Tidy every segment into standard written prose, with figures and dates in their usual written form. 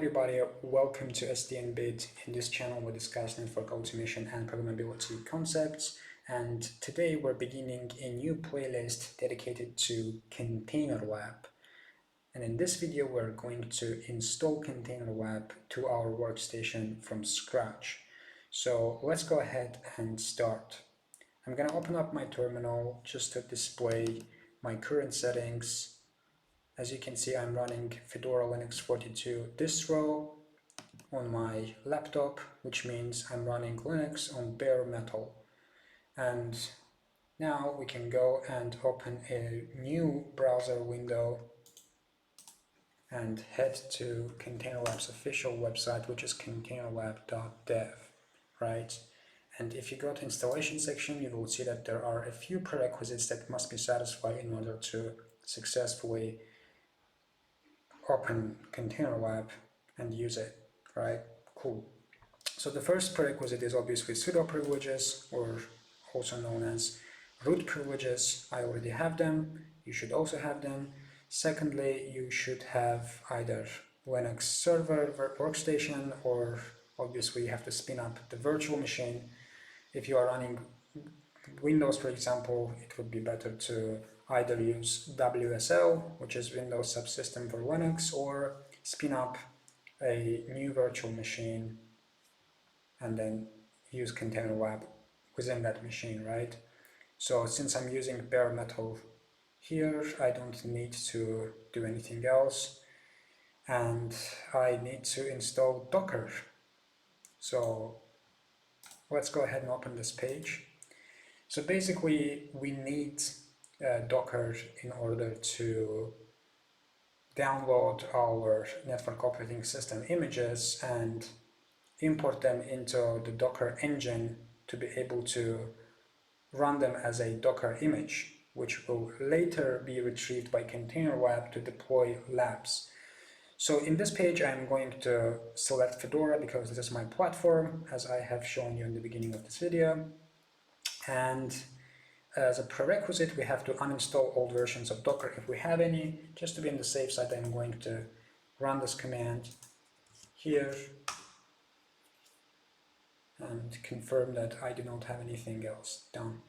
everybody, welcome to SDN-Bit. In this channel we discuss network automation and programmability concepts, and today we're beginning a new playlist dedicated to Containerlab. And in this video we're going to install Containerlab to our workstation from scratch. So let's go ahead and start. I'm going to open up my terminal just to display my current settings. As you can see, I'm running Fedora Linux 42 distro on my laptop, which means I'm running Linux on bare metal. And now we can go and open a new browser window and head to Containerlab's official website, which is containerlab.dev, right? And if you go to installation section, you will see that there are a few prerequisites that must be satisfied in order to successfully open Containerlab and use it, right? Cool. So the first prerequisite is obviously sudo privileges, or also known as root privileges. I already have them. You should also have them. Secondly, you should have either Linux server workstation, or obviously you have to spin up the virtual machine. If you are running Windows, for example, it would be better to either use WSL, which is Windows Subsystem for Linux, or spin up a new virtual machine and then use Containerlab within that machine, right? So since I'm using bare metal here, I don't need to do anything else, and I need to install Docker. So let's go ahead and open this page. So basically we need Docker in order to download our network operating system images and import them into the Docker engine to be able to run them as a Docker image, which will later be retrieved by Containerlab to deploy labs. So in this page I'm going to select Fedora because this is my platform, as I have shown you in the beginning of this video. And as a prerequisite, we have to uninstall old versions of Docker if we have any. Just to be on the safe side, I'm going to run this command here and confirm that I do not have anything else done.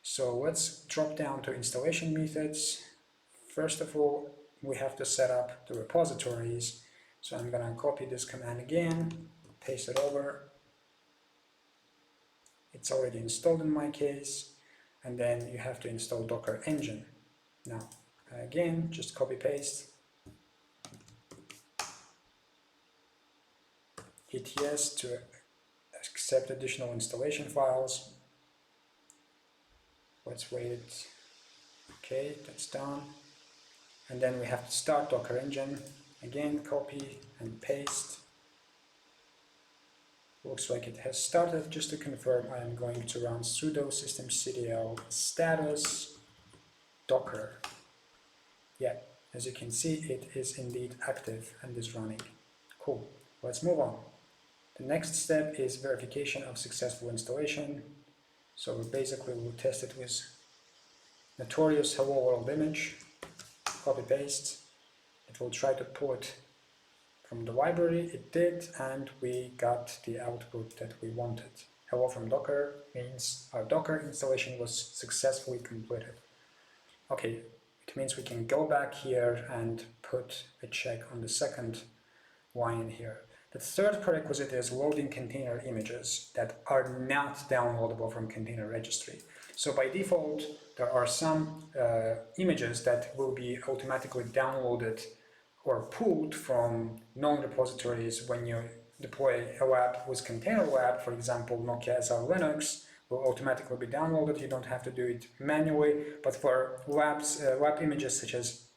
So let's drop down to installation methods. First of all, we have to set up the repositories. So I'm going to copy this command again, paste it over. It's already installed in my case, and then you have to install Docker engine. Now, again, just copy paste, hit yes to accept additional installation files. Let's wait. Okay, that's done. And then we have to start Docker engine. Again, copy and paste. Looks like it has started. Just to confirm, I am going to run sudo systemctl status docker. Yeah, as you can see, it is indeed active and is running. Cool. Let's move on. The next step is verification of successful installation. So basically we'll test it with notorious hello world image. Copy paste. It will try to pull it from the library. It did, and we got the output that we wanted. Hello from Docker means our Docker installation was successfully completed. Okay, it means we can go back here and put a check on the second line here. The third prerequisite is loading container images that are not downloadable from container registry. So by default, there are some images that will be automatically downloaded or pulled from known repositories when you deploy a lab with Containerlab. For example, Nokia SR Linux will automatically be downloaded. You don't have to do it manually, but for lab images such as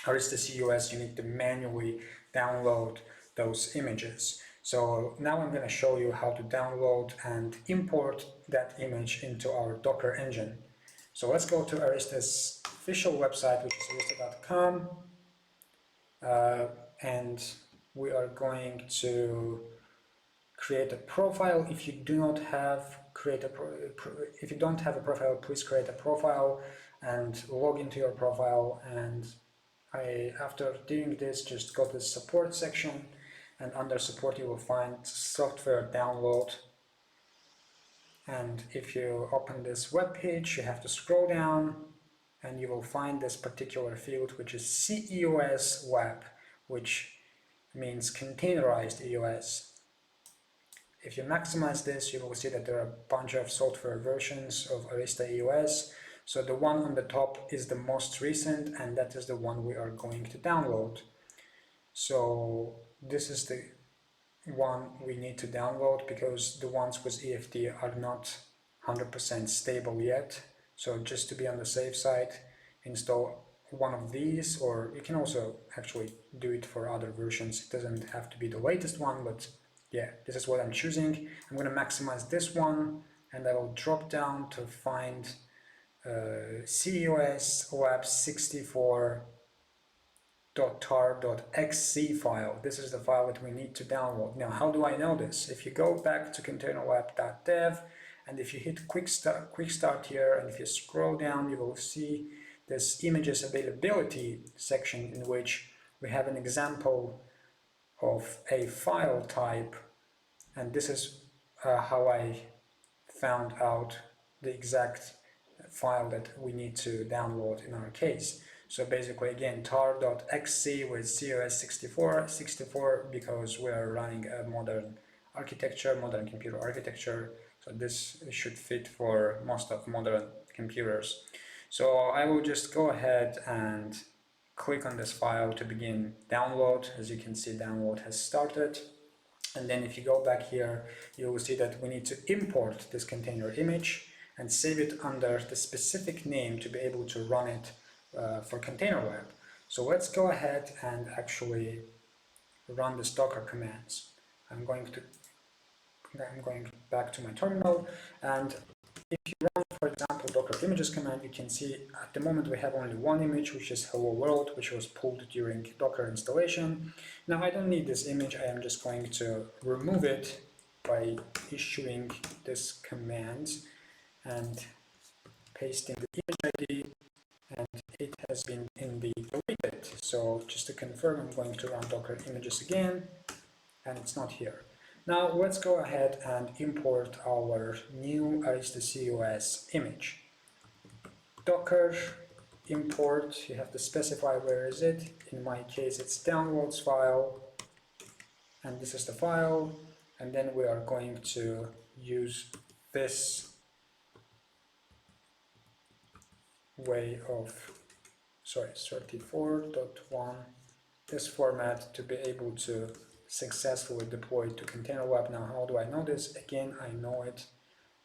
Arista CUS, you need to manually download those images. So now I'm going to show you how to download and import that image into our Docker engine. So let's go to Arista's official website, which is arista.com. And we are going to create a profile. If you do not have if you don't have a profile, please create a profile and log into your profile. And after doing this, just go to the support section and under support you will find software download. And if you open this web page, you have to scroll down and you will find this particular field, which is CEOS web, which means containerized EOS. If you maximize this, you will see that there are a bunch of software versions of Arista EOS. So the one on the top is the most recent, and that is the one we are going to download. So this is the one we need to download because the ones with EFT are not 100% stable yet. So just to be on the safe side, install one of these, or you can also actually do it for other versions. It doesn't have to be the latest one, but yeah, this is what I'm choosing. I'm going to maximize this one, and I will drop down to find CEOS Lab 64.tar.xc file. This is the file that we need to download. Now, how do I know this? If you go back to containerlab.dev, and if you hit quick start here, and if you scroll down, you will see this images availability section in which we have an example of a file type, and this is how I found out the exact file that we need to download in our case. So basically, again, tar.xc with COS64 because we are running a modern architecture, modern computer architecture. So this should fit for most of modern computers. So I will just go ahead and click on this file to begin download. As you can see, download has started. And then if you go back here, you will see that we need to import this container image and save it under the specific name to be able to run it for Containerlab. So let's go ahead and actually run the Docker commands. I'm going back to my terminal, and if you run, for example, Docker images command, you can see at the moment we have only one image, which is hello world, which was pulled during Docker installation. Now I don't need this image. I am just going to remove it by issuing this command and pasting the image ID, and it has been indeed deleted. So just to confirm, I'm going to run Docker images again, and it's not here. Now let's go ahead and import our new Arista COS image. Docker import, you have to specify where is it. In my case, it's downloads file, and this is the file. And then we are going to use this way of, 34.1, this format to be able to successfully deploy to Containerlab. Now, how do I know this? Again, I know it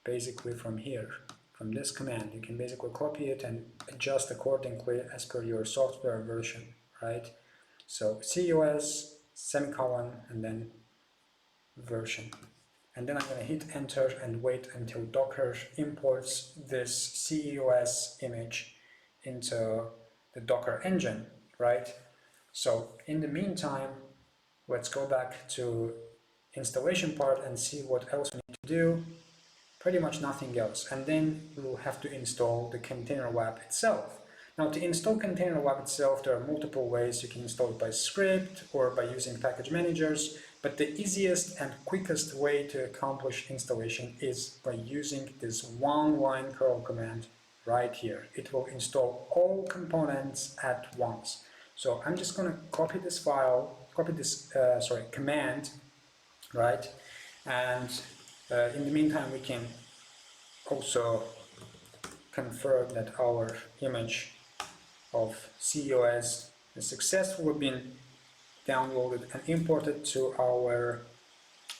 basically from here, from this command. You can basically copy it and adjust accordingly as per your software version, right? So COS, semicolon, and then version. And then I'm going to hit enter and wait until Docker imports this CEOS image into the Docker engine, right? So in the meantime, let's go back to installation part and see what else we need to do. Pretty much nothing else. And then we will have to install the Containerlab itself. Now, to install Containerlab itself, there are multiple ways. You can install it by script or by using package managers, but the easiest and quickest way to accomplish installation is by using this one-line curl command right here. It will install all components at once. So I'm just going to copy this file, command, right? And in the meantime, we can also confirm that our image of COS is successfully been downloaded and imported to our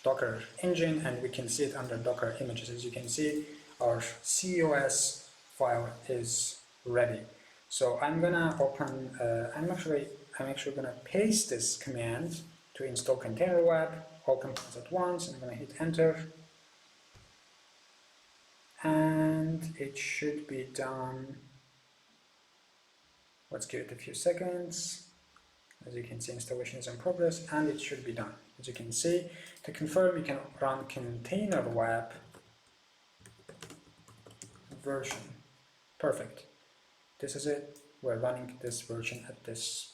Docker engine, and we can see it under Docker images. As you can see, our COS file is ready. So I'm gonna open. I'm actually gonna paste this command to install Containerlab, all components at once. I'm gonna hit enter, and it should be done. Let's give it a few seconds. As you can see, installation is in progress, and it should be done. As you can see, to confirm, you can run Containerlab version. Perfect. This is it. We're running this version at this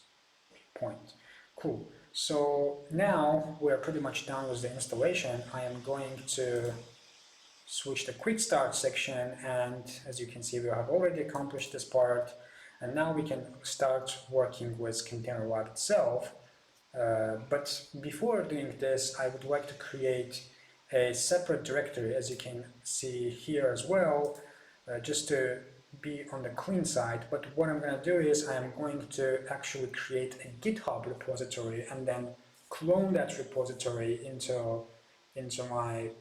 point. Cool. So now we're pretty much done with the installation. I am going to switch the quick start section, and as you can see, we have already accomplished this part, and now we can start working with Containerlab itself. But before doing this, I would like to create a separate directory, as you can see here as well, just to be on the clean side. But what I'm going to do is I'm going to actually create a GitHub repository and then clone that repository into my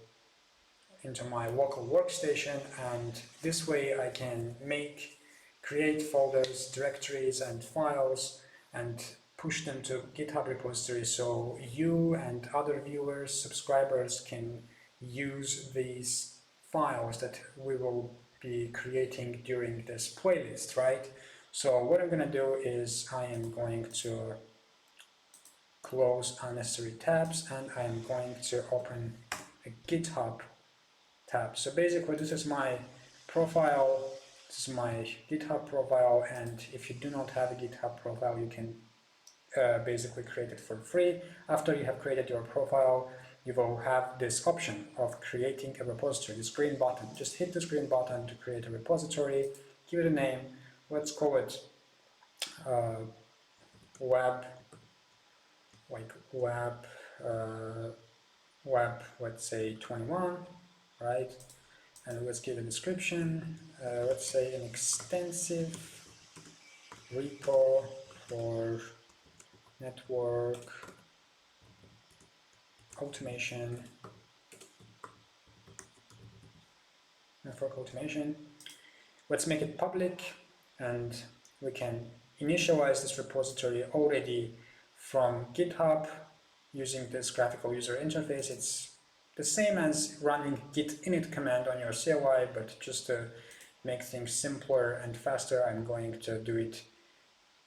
local workstation, and this way I can create folders, directories, and files and push them to GitHub repository so you and other viewers, subscribers can use these files that we will be creating during this playlist, right? So what I'm going to do is I am going to close unnecessary tabs and I am going to open a GitHub tab. So basically this is my profile, this is my GitHub profile, and if you do not have a GitHub profile, you can basically create it for free. After you have created your profile, you will have this option of creating a repository, this green button. Just hit this green button to create a repository, give it a name, let's call it web, web, let's say 21, right? And let's give a description, let's say an extensive repo for network automation. Let's make it public, and we can initialize this repository already from GitHub using this graphical user interface. It's the same as running git init command on your CLI, but just to make things simpler and faster, I'm going to do it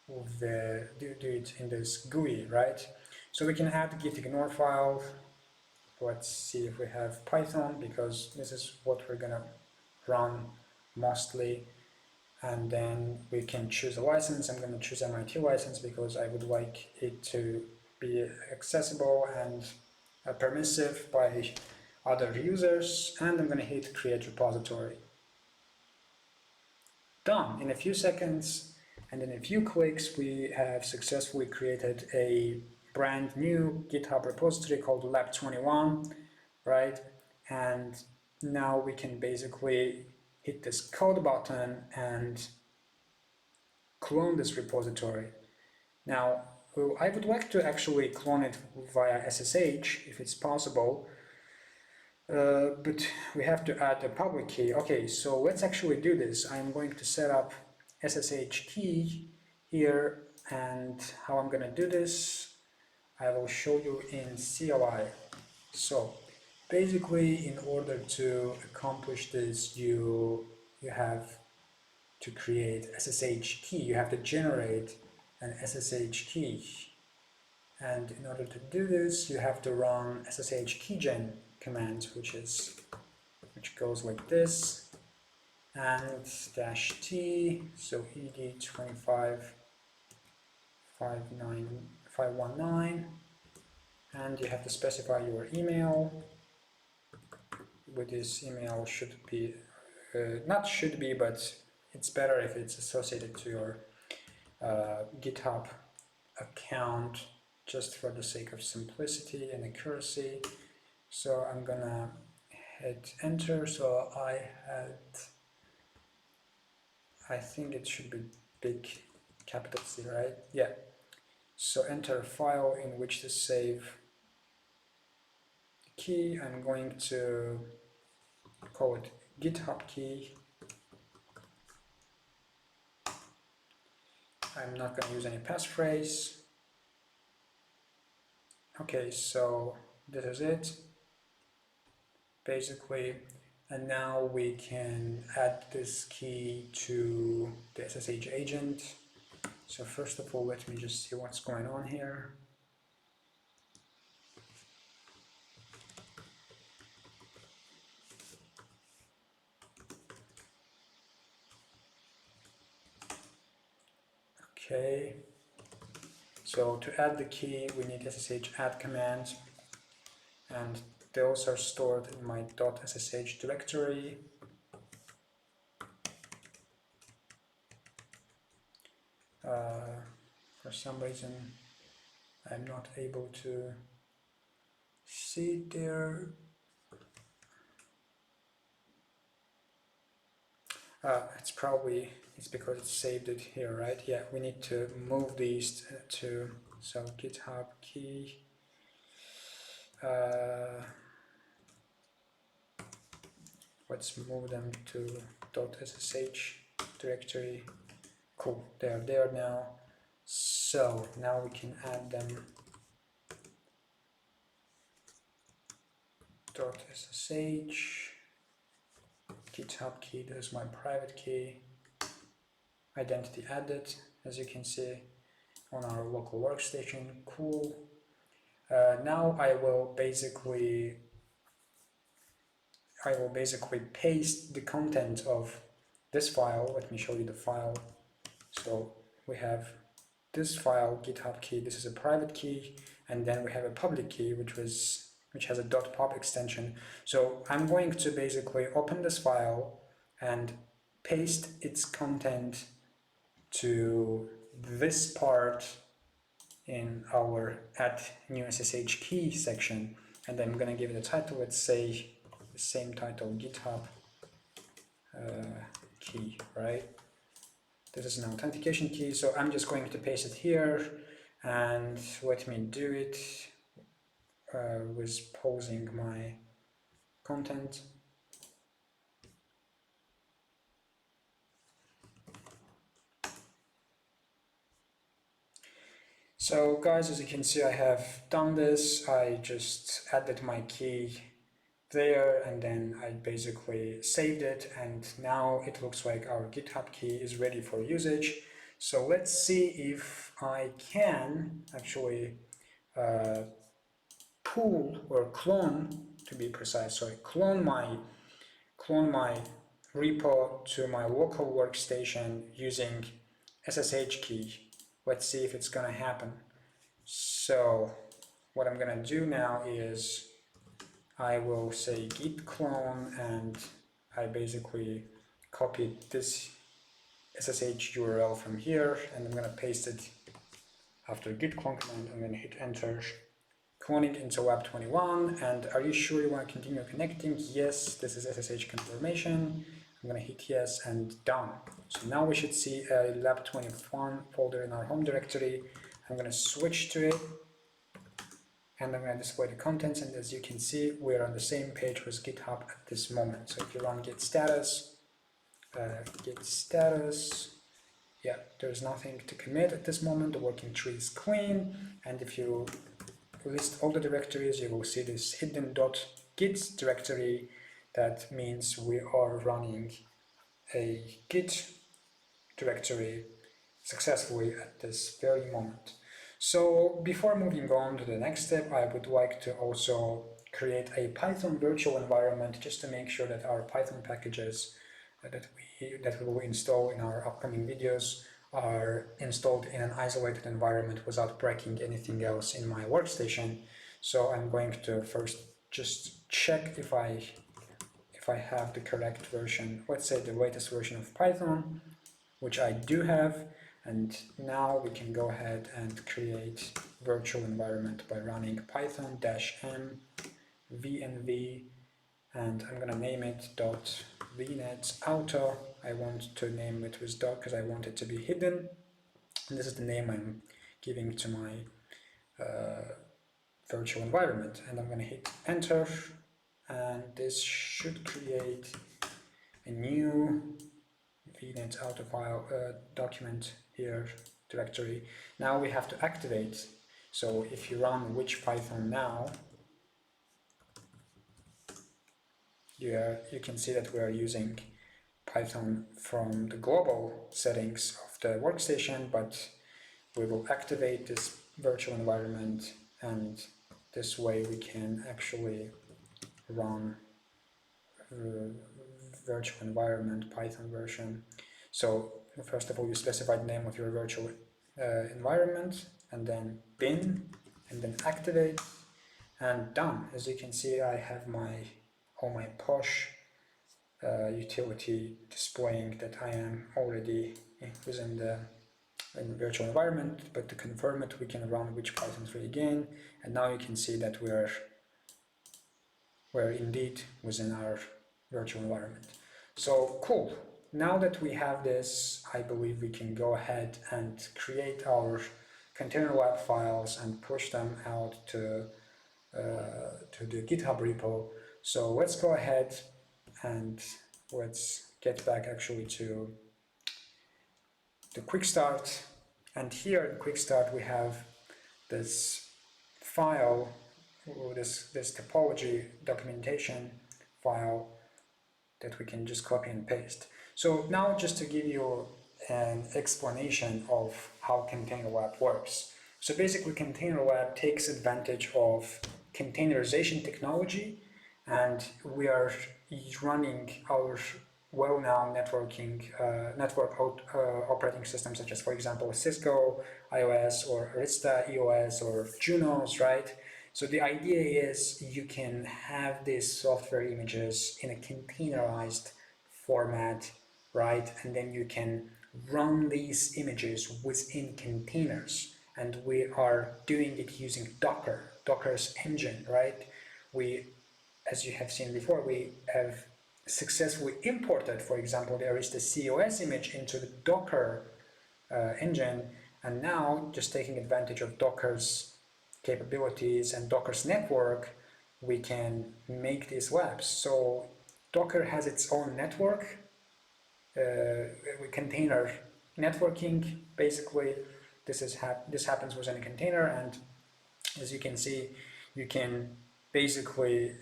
in this GUI, right? So we can add git ignore file. Let's see if we have Python, because this is what we're gonna run mostly. And then we can choose a license. I'm going to choose MIT license because I would like it to be accessible and permissive by other users. And I'm going to hit create repository. Done. In a few seconds and in a few clicks, we have successfully created a brand new GitHub repository called Lab21, right? And now we can basically hit this code button and clone this repository. Now, I would like to actually clone it via SSH if it's possible, but we have to add a public key. Okay, so let's actually do this. I'm going to set up SSH key here, and how I'm going to do this, I will show you in CLI. So basically, in order to accomplish this, you have to create SSH key. You have to generate an SSH key, and in order to do this, you have to run SSH keygen command, which goes like this, and -t, so ed 25519, and you have to specify your email. With this email should be, not should be, but it's better if it's associated to your GitHub account, just for the sake of simplicity and accuracy. So I'm gonna hit enter. So I think it should be big capital C, right? Yeah. So enter a file in which to save the key. I'm going to call it GitHub key. I'm not going to use any passphrase. Okay, so this is it, basically, and now we can add this key to the SSH agent. So first of all, let me just see what's going on here. Okay, So to add the key, we need ssh add command, and those are stored in my .ssh directory. For some reason, I'm not able to see it there. It's because it's saved it here, right? Yeah, we need to move these to, so GitHub key. Let's move them to .ssh directory. Cool, they are there now. So now we can add them .ssh GitHub key. There's my private key. Identity added, as you can see on our local workstation. Cool. Now I will basically paste the content of this file. Let me show you the file. So we have this file, GitHub key. This is a private key, and then we have a public key, which has a .pub extension. So I'm going to basically open this file and paste its content to this part in our add new SSH key section, and I'm going to give it a title. Let's say the same title, GitHub key, right? This is an authentication key, so I'm just going to paste it here, and let me do it with pausing my content. So guys, as you can see, I have done this. I just added my key there, and then I basically saved it, and now it looks like our GitHub key is ready for usage. So let's see if I can actually pull or clone, to be precise, sorry, clone my repo to my local workstation using SSH key. Let's see if it's gonna happen. So what I'm gonna do now is I will say git clone, and I basically copied this SSH URL from here, and I'm gonna paste it after git clone command. I'm gonna hit enter, cloning into lab 21, and are you sure you want to continue connecting? Yes, this is SSH confirmation. I'm gonna hit yes and done. So now we should see a lab 21 folder in our home directory. I'm gonna switch to it, and I'm going to display the contents, and as you can see, we're on the same page with GitHub at this moment. So if you run git status, yeah, there's nothing to commit at this moment. The working tree is clean, and if you list all the directories, you will see this hidden .git directory. That means we are running a Git directory successfully at this very moment. So before moving on to the next step, I would like to also create a Python virtual environment just to make sure that our Python packages that we will install in our upcoming videos are installed in an isolated environment without breaking anything else in my workstation. So I'm going to first just check if I have the correct version, let's say the latest version of Python, which I do have. And now we can go ahead and create virtual environment by running python-m vnv, and I'm gonna name it .vnetauto. I want to name it with dot because I want it to be hidden. And this is the name I'm giving to my virtual environment. And I'm gonna hit enter, and this should create a new vnetauto file document here, directory. Now we have to activate. So if you run which Python now, you can see that we are using Python from the global settings of the workstation, but we will activate this virtual environment, and this way we can actually run virtual environment Python version. So first of all, you specify the name of your virtual environment, and then bin, and then activate, and done. As you can see, I have all my push utility displaying that I am already within the virtual environment, but to confirm it, we can run which Python 3 again, and now you can see that we're indeed within our virtual environment. So cool. Now that we have this, I believe we can go ahead and create our Containerlab files and push them out to the GitHub repo. So let's go ahead and let's get back actually to the quick start. And here in quick start we have this file, or this topology documentation file that we can just copy and paste. So now just to give you an explanation of how Containerlab works. So basically Containerlab takes advantage of containerization technology, and we are running our well-known network operating systems such as, for example, Cisco iOS or Arista EOS or Junos, right? So the idea is you can have these software images in a containerized format, right? And then you can run these images within containers. And we are doing it using Docker's engine, right? As you have seen before, we have successfully imported, for example, the Arista COS image into the Docker engine, and now just taking advantage of Docker's capabilities and Docker's network, we can make these labs. So Docker has its own network, container networking. Basically, this happens within a container, and as you can see, you can basically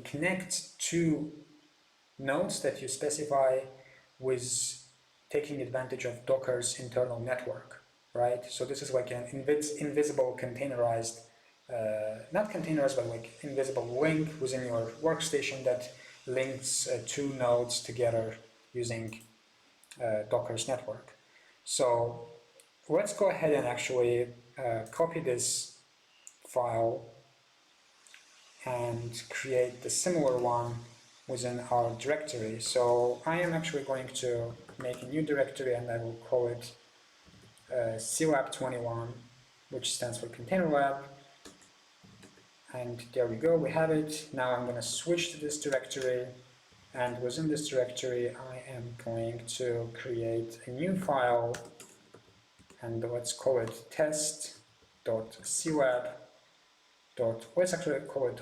connect two nodes that you specify with taking advantage of Docker's internal network, right? So this is like an invisible containerized, not containerized, but like invisible link within your workstation that links two nodes together using Docker's network. So let's go ahead and actually copy this file and create the similar one within our directory. So I am actually going to make a new directory, and I will call it CLab21, which stands for Containerlab. And there we go, we have it. Now I'm going to switch to this directory, and within this directory I am going to create a new file, and let's call it test.clab. Let's actually call it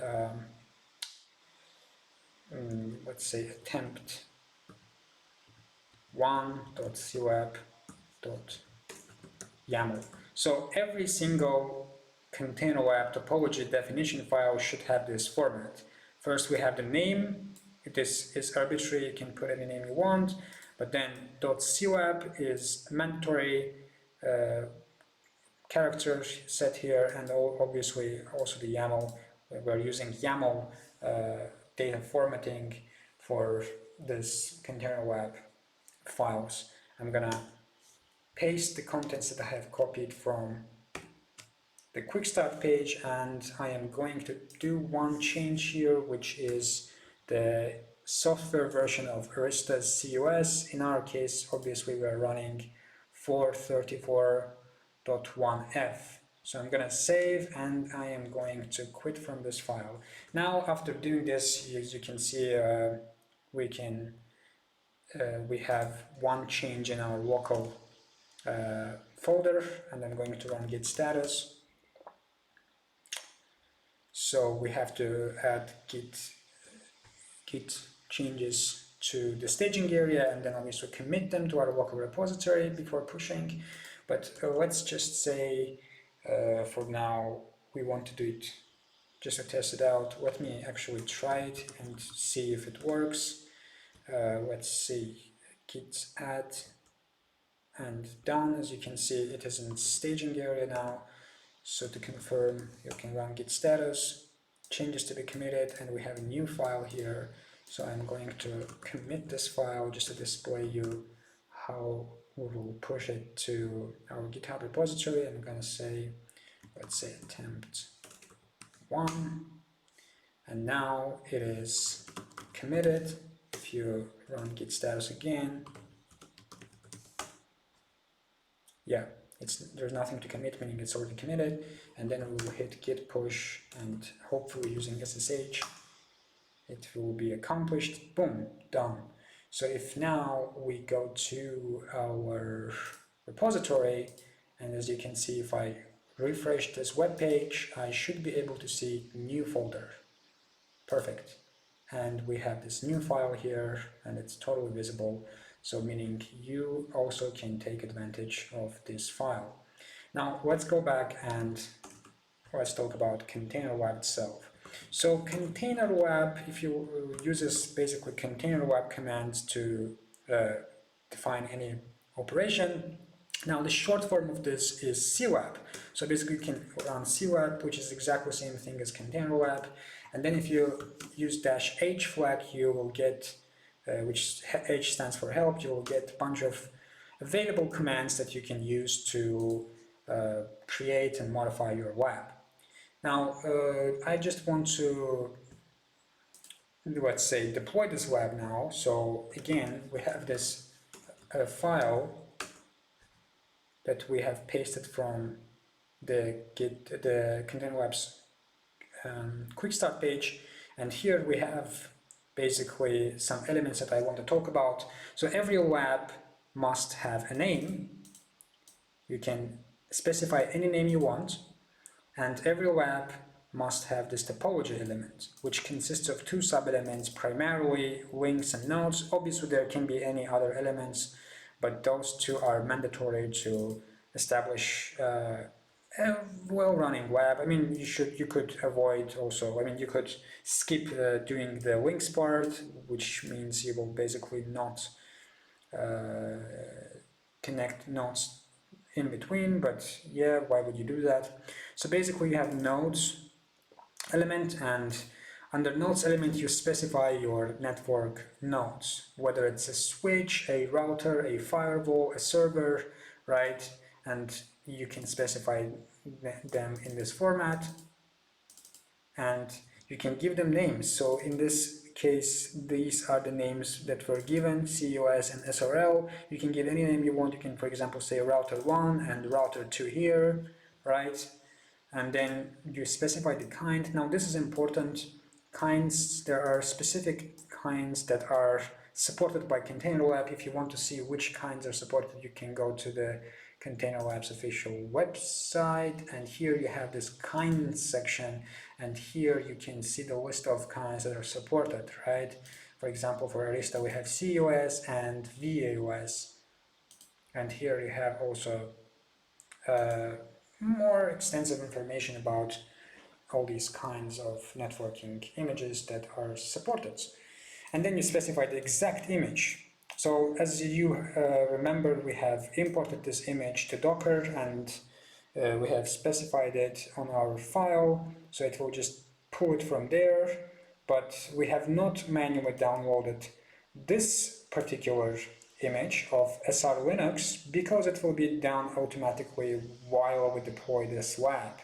let's say attempt1.clab.yaml. So every single Containerlab topology definition file should have this format. First we have the name. This is arbitrary, you can put any name you want, but then .clab is mandatory character set here, and obviously also the YAML. We're using YAML data formatting for this Containerlab files. I'm gonna paste the contents that I have copied from the quick start page, and I am going to do one change here, which is the software version of Arista's COS. In our case, obviously we are running 434.1f. So I'm going to save, and I am going to quit from this file. Now after doing this, as you can see, we have one change in our local folder, and I'm going to run git status. So we have to add git changes to the staging area, and then obviously commit them to our local repository before pushing. But let's just say for now we want to do it just to test it out. Let me actually try it and see if it works. Let's see, git add, and done. As you can see, it is in staging area now. So to confirm, you can run git status, changes to be committed, and we have a new file here. So I'm going to commit this file just to display you how we will push it to our GitHub repository. I'm going to say, let's say attempt 1, and now it is committed. If you run git status again, yeah, there's nothing to commit, meaning it's already committed, and then we will hit git push, and hopefully using SSH it will be accomplished. Boom, done. So if now we go to our repository, and as you can see, if I refresh this web page, I should be able to see new folder. Perfect. And we have this new file here, and it's totally visible, so meaning you also can take advantage of this file. Now let's go back and let's talk about Containerlab itself. So Containerlab, if you uses basically Containerlab commands to define any operation. Now the short form of this is CLab. So basically you can run CLab, which is exactly the same thing as Containerlab. And then if you use -h flag, you will get, which H stands for help, you will get a bunch of available commands that you can use to create and modify your lab. Now, I just want to, let's say, deploy this lab now. So again, we have this file that we have pasted from the Containerlab's quick start page, and here we have basically some elements that I want to talk about. So every lab must have a name. You can specify any name you want, and every lab must have this topology element, which consists of two sub-elements, primarily links and nodes. Obviously there can be any other elements, but those two are mandatory to establish a well-running lab. I mean, you could avoid also, I mean, you could skip doing the links part, which means you will basically not connect nodes in between, but yeah, why would you do that? So basically you have nodes element, and under nodes element you specify your network nodes, whether it's a switch, a router, a firewall, a server, right? And you can specify them in this format, and you can give them names. So in this case, these are the names that were given, COS and SRL. You can give any name you want. You can, for example, say router 1 and router 2 here, right? And then you specify the kind. Now this is important. Kinds, there are specific kinds that are supported by Containerlab. If you want to see which kinds are supported, you can go to the Containerlab's official website, and here you have this kinds section, and here you can see the list of kinds that are supported, right? For example, for Arista we have COS and VAOS, and here you have also more extensive information about all these kinds of networking images that are supported. And then you specify the exact image. So as you remember, we have imported this image to Docker, and we have specified it on our file, so it will just pull it from there, but we have not manually downloaded this particular image of SR Linux because it will be done automatically while we deploy this lab.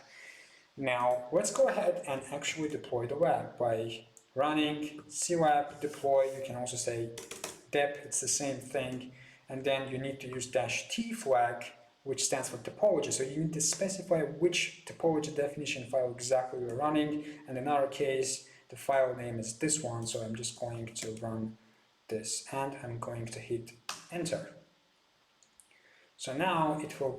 Now let's go ahead and actually deploy the lab by running clab deploy. You can also say dep, it's the same thing, and then you need to use -t flag, which stands for topology. So you need to specify which topology definition file exactly you're running, and in our case the file name is this one, so I'm just going to run this and I'm going to hit enter. So now it will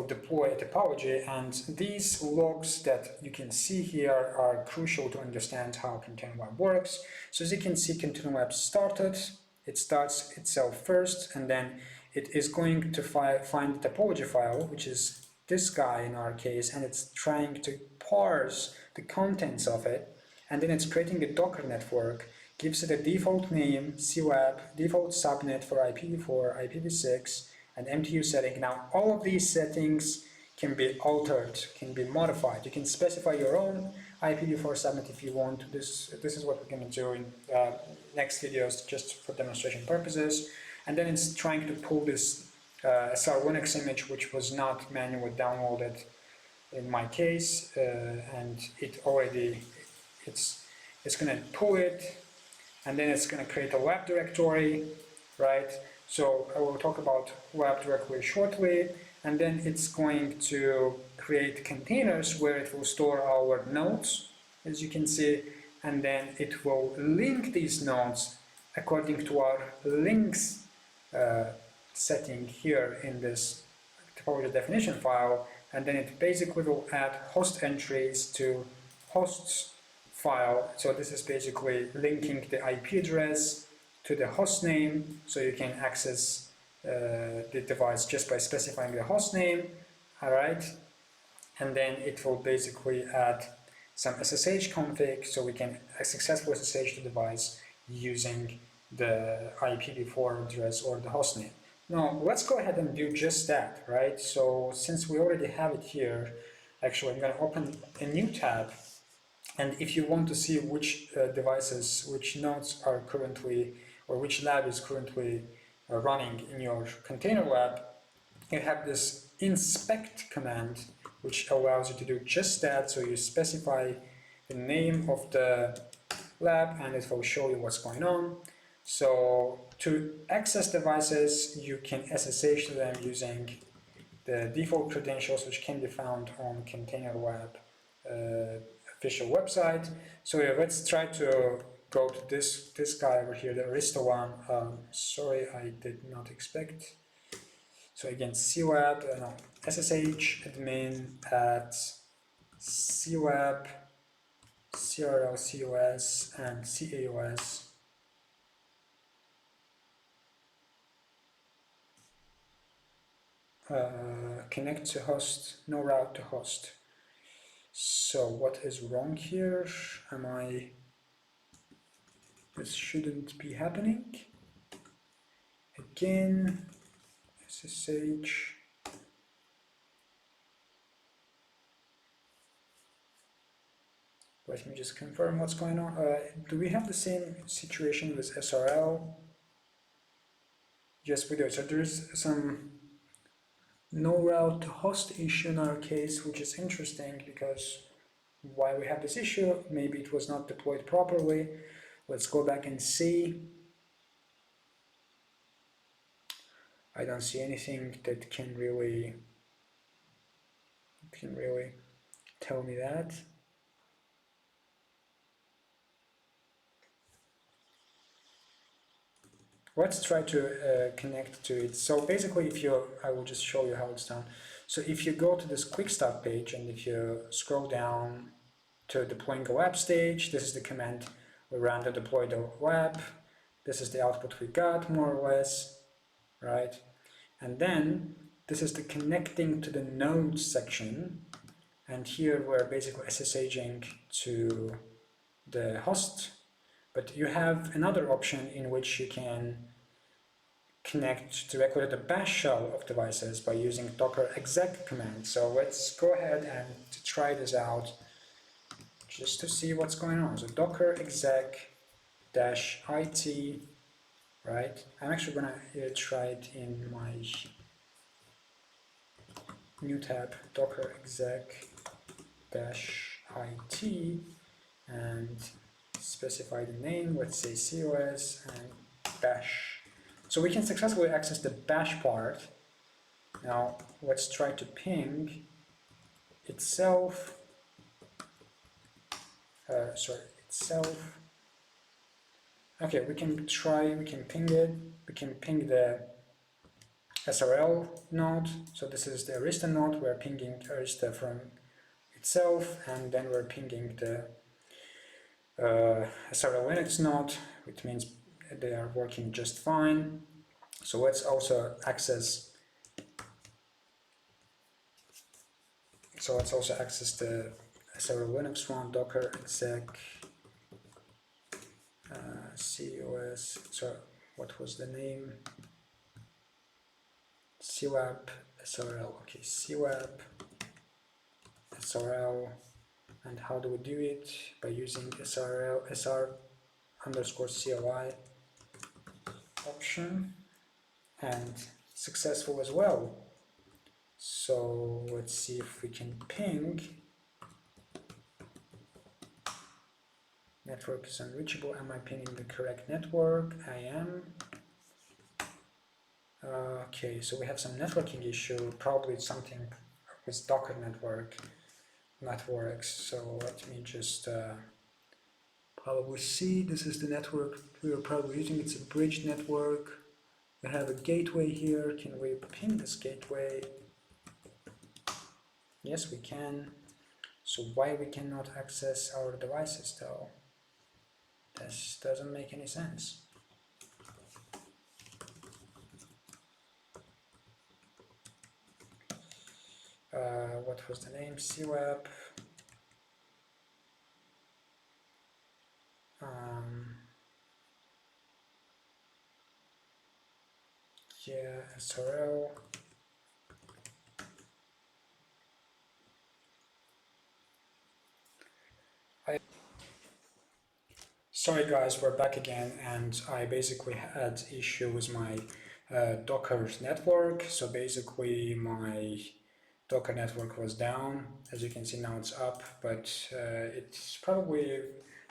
deploy a topology, and these logs that you can see here are crucial to understand how Containerlab works. So as you can see, Containerlab started, it starts itself first, and then it is going to find the topology file, which is this guy in our case, and it's trying to parse the contents of it, and then it's creating a Docker network, gives it a default name, CLab, default subnet for IPv4, IPv6, and MTU setting. Now all of these settings can be altered, can be modified. You can specify your own IPv4 subnet if you want. This is what we're going to do in next videos, just for demonstration purposes. and then it's trying to pull this SR Linux image, which was not manually downloaded in my case, and it's going to pull it, and then it's going to create a lab directory, right? So I will talk about lab directory shortly, and then it's going to create containers where it will store our nodes, as you can see, and then it will link these nodes according to our links setting here in this topology definition file, and then it basically will add host entries to hosts file. So this is basically linking the IP address to the host name, so you can access the device just by specifying the host name, all right? And then it will basically add some SSH config, so we can successfully SSH the device using the IPv4 address or the host name. Now, let's go ahead and do just that, right? So since we already have it here, actually I'm going to open a new tab, and if you want to see which devices, which nodes are currently, or which lab is currently running in your container lab, you have this inspect command, which allows you to do just that. So you specify the name of the lab and it will show you what's going on. So to access devices, you can SSH to them using the default credentials, which can be found on Containerlab official website. So yeah, let's try to go to this guy over here, the Arista one. Sorry, I did not expect. So again, CLab, SSH admin at CLab, CRL COS, and CAOS. Connect to host, no route to host. So what is wrong here? This shouldn't be happening. Again, SSH. Let me just confirm what's going on. Do we have the same situation with SRL? Yes, we do. So there is some no route to host issue in our case, which is interesting because why we have this issue, maybe it was not deployed properly. Let's go back and see. I don't see anything that can really tell me that. Let's try to connect to it. So basically, I will just show you how it's done. So if you go to this quick start page and if you scroll down to deploying a lab stage, this is the command we ran to deploy the lab. This is the output we got, more or less, right? And then this is the connecting to the nodes section. And here we're basically SSHing to the host. But you have another option in which you can connect directly to the bash shell of devices by using docker exec command. So let's go ahead and try this out just to see what's going on. So docker exec -it, right? I'm actually gonna try it in my new tab, docker exec -it, and specify the name, let's say COS and bash. So we can successfully access the bash part. Now let's try to ping itself. Okay, we can ping it. We can ping the SRL node. So this is the Arista node. We're pinging Arista from itself, and then we're pinging the SRL Linux node, which means they are working just fine. So let's also access. So let's also access the SRL Linux one, docker exec COS. So what was the name? CLab SRL. Okay, CLab SRL. And how do we do it? By using SR_CLI option. and successful as well. So let's see if we can ping. Network is unreachable. Am I pinging the correct network? I am. Okay, so we have some networking issue. Probably something with Docker networks. So let me just probably see. This is the network we are probably using. It's a bridge network. We have a gateway here. Can we ping this gateway? Yes, we can. So why we cannot access our devices though? This doesn't make any sense. What was the name? CWAP. Yeah, SRL. Sorry guys, we're back again, and I basically had issue with my Docker network. So basically my Docker network was down. As you can see now it's up, but it's probably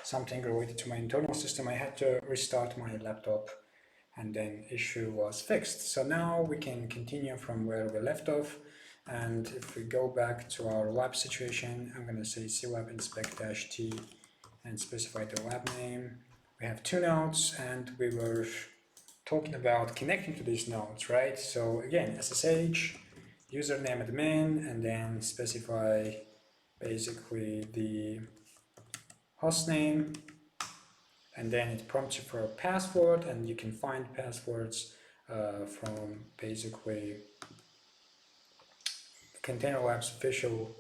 something related to my internal system. I had to restart my laptop and then issue was fixed. So now we can continue from where we left off. And if we go back to our lab situation, I'm going to say clab inspect-t and specify the lab name. We have two nodes and we were talking about connecting to these nodes, right? So again, SSH, username admin, and then specify basically the host name, and then it prompts you for a password, and you can find passwords from basically Containerlab's official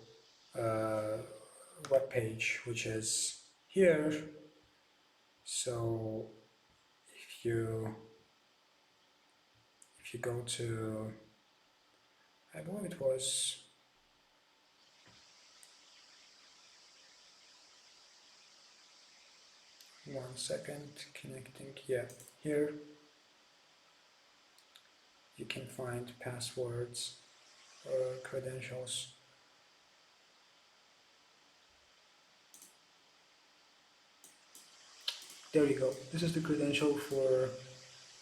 web page, which is here. So if you go to, I believe it was, one second, connecting, yeah, here you can find passwords or credentials. There you go. This is the credential for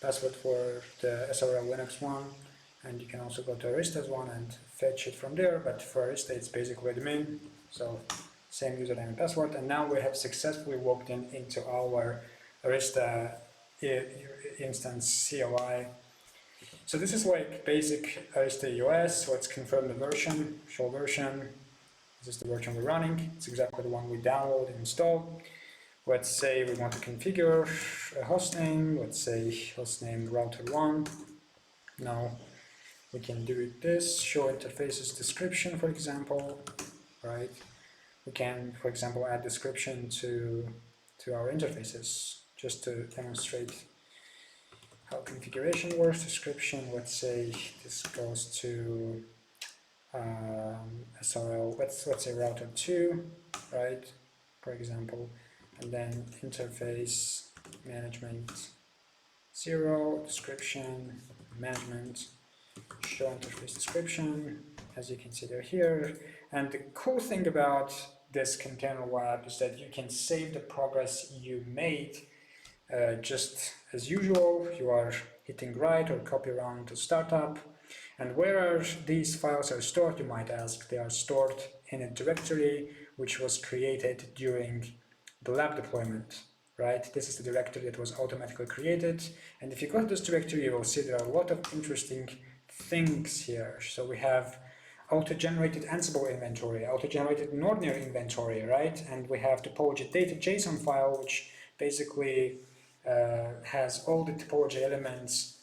password for the SRL Linux one, and you can also go to Arista's one and fetch it from there, but for Arista it's basically admin, so same username and password. And now we have successfully walked into our Arista instance CLI. So this is like basic Arista EOS. Let's confirm the version, show version. This is the version we're running. It's exactly the one we download and install. Let's say we want to configure a hostname. Let's say hostname router1. Now we can do it this, show interfaces description, for example, right? We can, for example, add description to our interfaces just to demonstrate how configuration works. Description, let's say this goes to SRL, let's say router 2, right, for example, and then interface management 0, description, management, show interface description, as you can see they're here. And the cool thing about this Containerlab is that you can save the progress you made just as usual. You are hitting write or copy run to startup. And where are these files are stored, you might ask? They are stored in a directory which was created during the lab deployment, right? This is the directory that was automatically created. And if you go to this directory, you will see there are a lot of interesting things here. So we have auto-generated Ansible inventory, auto-generated Nordner inventory, right? And we have topology data JSON file, which basically has all the topology elements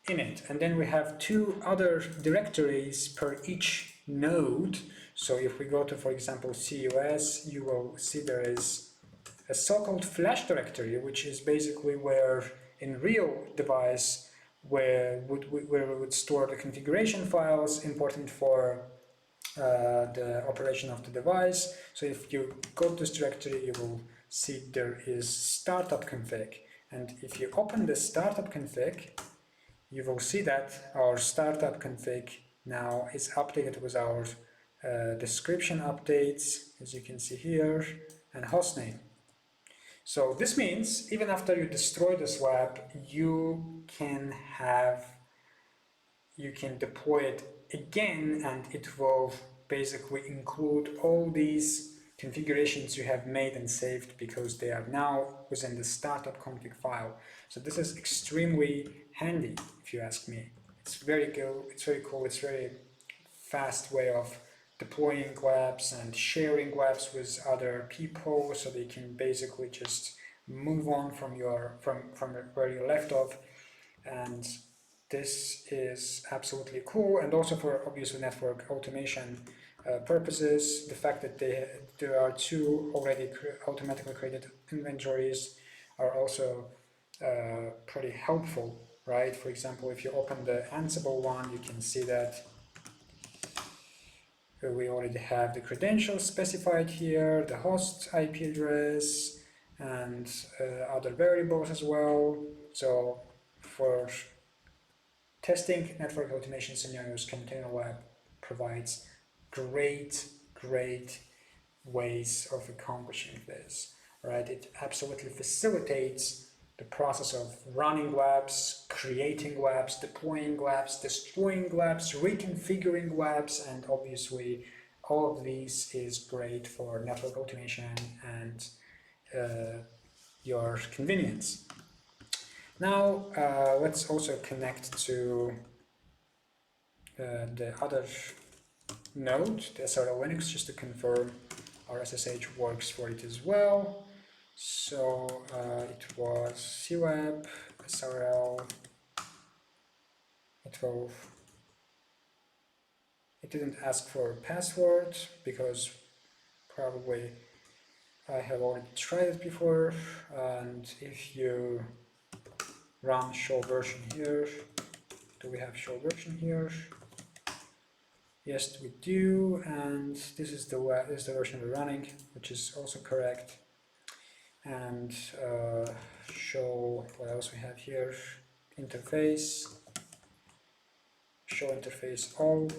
in it. And then we have two other directories per each node. So if we go to, for example, CUS, you will see there is a so-called flash directory, which is basically where in real device where we would store the configuration files important for the operation of the device. So if you go to this directory, you will see there is startup config. And if you open the startup config, you will see that our startup config now is updated with our description updates, as you can see here, and hostname. So this means even after you destroy this web, you can deploy it again, and it will basically include all these configurations you have made and saved because they are now within the startup config file. So this is extremely handy, if you ask me. It's very good, it's very cool, it's very fast way of deploying webs and sharing webs with other people, so they can basically just move on from where you left off. And this is absolutely cool, and also for obviously network automation purposes, the fact that there are two already automatically created inventories are also pretty helpful, right? For example, if you open the Ansible one, you can see that we already have the credentials specified here, the host IP address, and other variables as well. So for testing network automation scenarios, Containerlab provides great ways of accomplishing this, right? It absolutely facilitates the process of running labs, creating labs, deploying labs, destroying labs, reconfiguring labs, and obviously all of these is great for network automation and your convenience. Now let's also connect to the other node, the SRL Linux, just to confirm our SSH works for it as well. So it was CLab, SRL, it didn't ask for a password because probably I have already tried it before. And if you run show version here, do we have show version here? Yes, we do, and this is the version we're running, which is also correct. And show what else we have here. Interface, show interface all.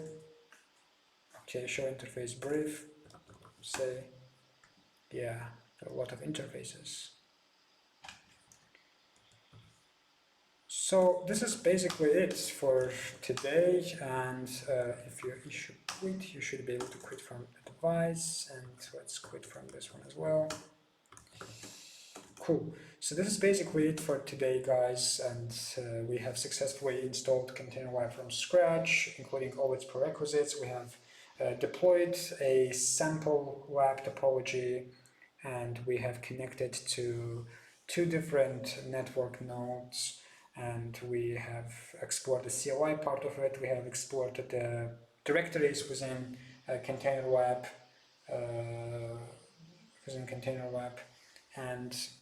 Okay, show interface brief. Say, yeah, a lot of interfaces. So this is basically it for today, and if you issue quit, you should be able to quit from the device, and let's quit from this one as well. Cool. So this is basically it for today, guys, and we have successfully installed Containerlab from scratch, including all its prerequisites. We have deployed a sample lab topology, and we have connected to two different network nodes, and we have explored the CLI part of it. We have explored the directories within Containerlab, and